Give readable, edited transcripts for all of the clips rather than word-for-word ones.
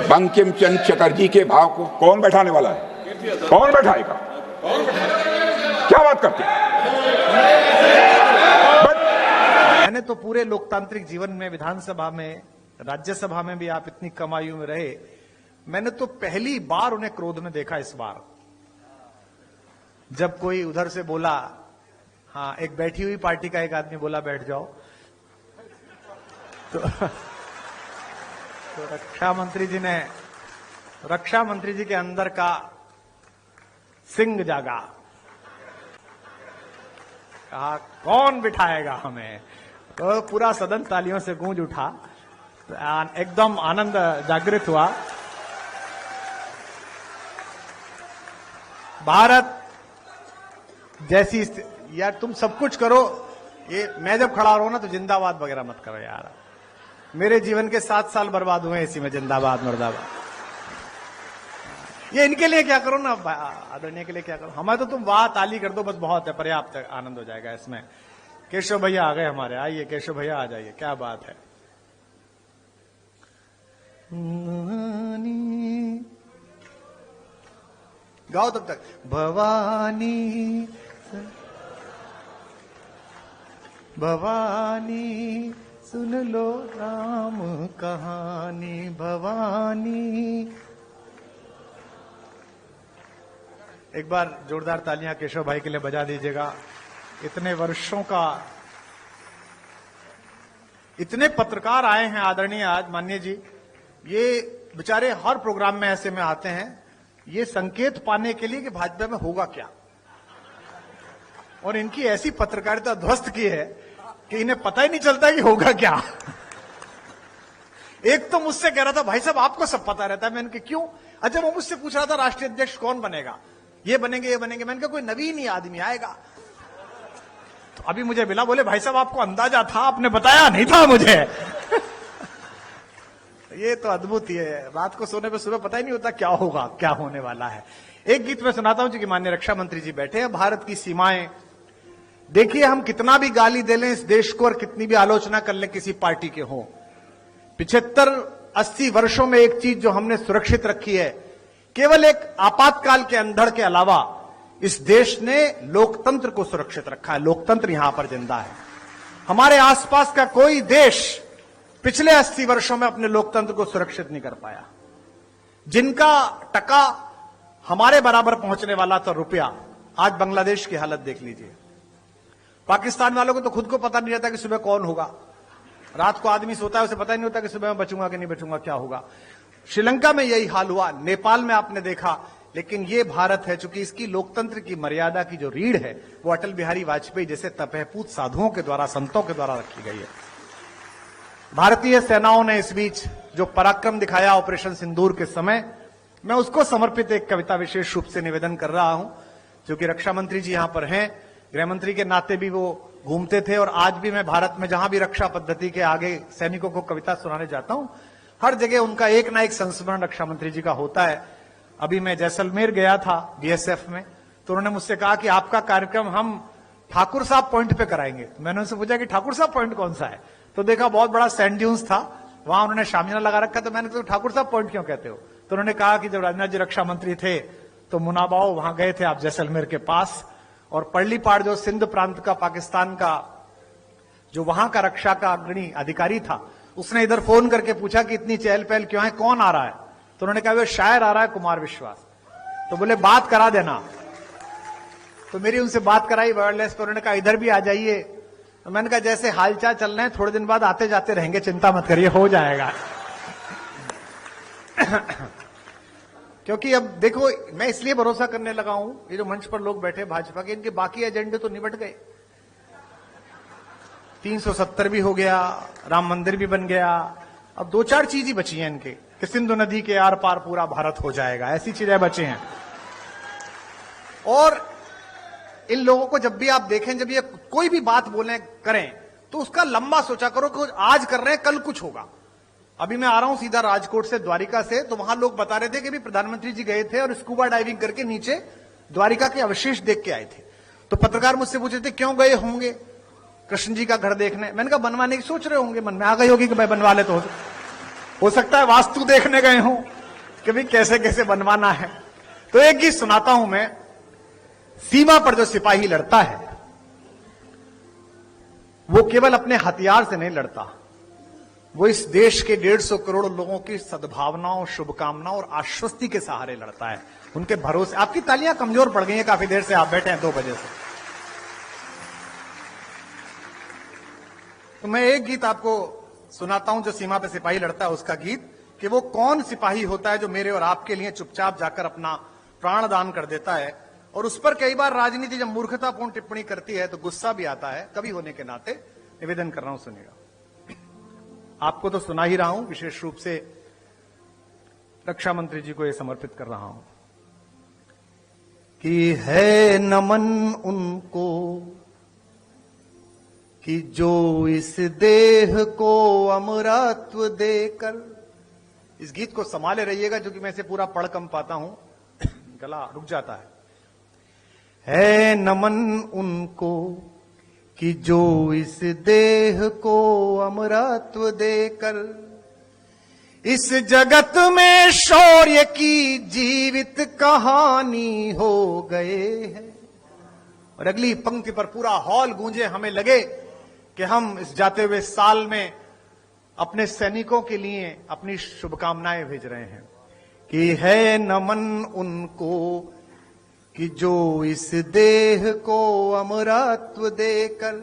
बंकिम चंद्र चटर्जी के भाव को कौन बैठाने वाला है? कौन बैठाएगा? क्या बात करते हैं? मैंने तो पूरे लोकतांत्रिक जीवन में, विधानसभा में, राज्यसभा में भी आप इतनी कम आयु में रहे, मैंने तो पहली बार उन्हें क्रोध में देखा इस बार, जब कोई उधर से बोला, हाँ, एक बैठी हुई पार्टी का एक आदमी बोला बैठ जाओ, तो रक्षा मंत्री जी के अंदर का सिंह जागा, कहा कौन बिठाएगा हमें? तो पूरा सदन तालियों से गूंज उठा, तो एकदम आनंद जागृत हुआ। भारत जैसी, यार तुम सब कुछ करो, ये मैं जब खड़ा रहो ना तो जिंदाबाद वगैरह मत करो यार। मेरे जीवन के 7 साल बर्बाद हुए इसी में, जिंदाबाद मुर्दाबाद। ये इनके लिए क्या करो ना, आदरणीय के लिए क्या करो, हमें तो तुम वाह ताली कर दो बस, बहुत है, पर्याप्त है, आनंद हो जाएगा इसमें। केशव भैया आ गए हमारे, आइए केशव भैया आ जाइए, क्या बात है। गाओ तब तक। भवानी भवानी सुन लो राम कहानी, भवानी। एक बार जोरदार तालियां केशव भाई के लिए बजा दीजिएगा। इतने वर्षों का, इतने पत्रकार आए हैं आदरणीय आज, माननीय जी, ये बेचारे हर प्रोग्राम में ऐसे में आते हैं, ये संकेत पाने के लिए कि भाजपा में होगा क्या, और इनकी ऐसी पत्रकारिता ध्वस्त की है कि इन्हें पता ही नहीं चलता कि होगा क्या। एक तो मुझसे कह रहा था, भाई साहब आपको सब पता रहता है। मैंने कहा क्यों? अच्छा, वो मुझसे पूछ रहा था राष्ट्रीय अध्यक्ष कौन बनेगा, ये बनेंगे ये बनेंगे। मैंने कहा कोई नवीन ही आदमी आएगा। तो अभी मुझे मिला, बोले भाई साहब आपको अंदाजा था, आपने बताया नहीं था मुझे। ये तो अद्भुत ही है, रात को सोने पे सुबह पता ही नहीं होता क्या होगा, क्या होने वाला है। एक गीत में सुनाता हूं जी कि माननीय रक्षा मंत्री जी बैठे हैं। भारत की सीमाएं देखिए, हम कितना भी गाली दे लें इस देश को और कितनी भी आलोचना कर लें किसी पार्टी के हो, 75-80 वर्षों में एक चीज जो हमने सुरक्षित रखी है, केवल एक आपातकाल के अंधड़ के अलावा इस देश ने लोकतंत्र को सुरक्षित रखा है। लोकतंत्र यहां पर जिंदा है। हमारे आसपास का कोई देश पिछले 80 वर्षों में अपने लोकतंत्र को सुरक्षित नहीं कर पाया। जिनका टका हमारे बराबर पहुंचने वाला था रुपया, आज बांग्लादेश की हालत देख लीजिए। पाकिस्तान वालों को तो खुद को पता नहीं रहता कि सुबह कौन होगा। रात को आदमी सोता है, उसे पता ही नहीं होता कि सुबह मैं बचूंगा कि नहीं बचूंगा, क्या होगा। श्रीलंका में यही हाल हुआ, नेपाल में आपने देखा। लेकिन ये भारत है, चूंकि इसकी लोकतंत्र की मर्यादा की जो रीढ़ है वो अटल बिहारी वाजपेयी जैसे तपहपूत साधुओं के द्वारा, संतों के द्वारा रखी गई है। भारतीय सेनाओं ने इस बीच जो पराक्रम दिखाया ऑपरेशन सिंदूर के समय, मैं उसको समर्पित एक कविता विशेष रूप से निवेदन कर रहा हूं। क्योंकि रक्षा मंत्री जी यहां पर हैं, गृह मंत्री के नाते भी वो घूमते थे, और आज भी मैं भारत में जहां भी रक्षा पद्धति के आगे सैनिकों को कविता सुनाने जाता हूं, हर जगह उनका एक ना एक संस्मरण रक्षा मंत्री जी का होता है। अभी मैं जैसलमेर गया था बीएसएफ में, तो उन्होंने मुझसे कहा कि आपका कार्यक्रम हम ठाकुर साहब पॉइंट पे कराएंगे। तो मैंने उनसे पूछा कि ठाकुर साहब पॉइंट कौन सा है? तो देखा बहुत बड़ा सैंड ड्यून्स था, वहां उन्होंने शामियाना लगा रखा। तो मैंने तो ठाकुर साहब पॉइंट क्यों कहते हो? तो उन्होंने कहा कि जब राजनाथ जी रक्षा मंत्री थे तो मुनाबाओ वहां गए थे आप जैसलमेर के पास, और पड़लीपाड़ जो सिंध प्रांत का, पाकिस्तान का, जो वहां का रक्षा का अग्रणी अधिकारी था, उसने इधर फोन करके पूछा कि इतनी चहल पहल क्यों है, कौन आ रहा है? तो उन्होंने कहा वो शायर आ रहा है, कुमार विश्वास। तो बोले बात करा देना। तो मेरी उनसे बात कराई वायरलेस पर, उन्होंने कहा इधर भी आ जाइए। तो मैंने कहा जैसे हालचाल चल रहे हैं, थोड़े दिन बाद आते जाते रहेंगे, चिंता मत करिए, हो जाएगा। क्योंकि अब देखो, मैं इसलिए भरोसा करने लगा हूं, ये जो मंच पर लोग बैठे भाजपा के, इनके बाकी एजेंडे तो निबट गए। 370 भी हो गया, राम मंदिर भी बन गया, अब 2-4 चीज ही बची हैं इनके, कि सिंधु नदी के आर पार पूरा भारत हो जाएगा, ऐसी चीजें बची हैं। और इन लोगों को जब भी आप देखें, जब ये कोई भी बात बोले करें, तो उसका लंबा सोचा करो कि आज कर रहे हैं कल कुछ होगा। अभी मैं आ रहा हूं सीधा राजकोट से, द्वारिका से, तो वहां लोग बता रहे थे कि भी प्रधानमंत्री जी गए थे और स्कूबा डाइविंग करके नीचे द्वारिका के अवशेष देख के आए थे। तो पत्रकार मुझसे पूछ रहे थे क्यों गए होंगे कृष्ण जी का घर देखने। मैंने कहा बनवाने की सोच रहे होंगे, मन में आ गई होगी कि भाई बनवा ले तो हो सकता है वास्तु देखने गए हों कि भी कैसे कैसे बनवाना है। तो एक गीत सुनाता हूं मैं। सीमा पर जो सिपाही लड़ता है वो केवल अपने हथियार से नहीं लड़ता, वो इस देश के 150 करोड़ लोगों की सद्भावनाओं, शुभकामनाओं और आश्वस्ति के सहारे लड़ता है, उनके भरोसे। आपकी तालियां कमजोर पड़ गई हैं, काफी देर से आप बैठे हैं 2 बजे से। तो मैं एक गीत आपको सुनाता हूं जो सीमा पे सिपाही लड़ता है उसका गीत, कि वो कौन सिपाही होता है जो मेरे और आपके लिए चुपचाप जाकर अपना प्राण दान कर देता है। और उस पर कई बार राजनीति जब मूर्खतापूर्ण टिप्पणी करती है तो गुस्सा भी आता है, कवि होने के नाते निवेदन कर रहा हूं, सुनिएगा। आपको तो सुना ही रहा हूं, विशेष रूप से रक्षा मंत्री जी को यह समर्पित कर रहा हूं कि है नमन उनको कि जो इस देह को अमरत्व देकर। इस गीत को संभाले रहिएगा जो कि मैं इसे पूरा पढ़ कम पाता हूं, गला रुक जाता है नमन उनको कि जो इस देह को अमरत्व देकर इस जगत में शौर्य की जीवित कहानी हो गए हैं। और अगली पंक्ति पर पूरा हॉल गूंजे, हमें लगे कि हम इस जाते हुए साल में अपने सैनिकों के लिए अपनी शुभकामनाएं भेज रहे हैं कि है नमन उनको कि जो इस देह को अमरत्व देकर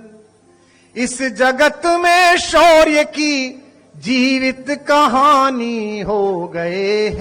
इस जगत में शौर्य की जीवित कहानी हो गए हैं।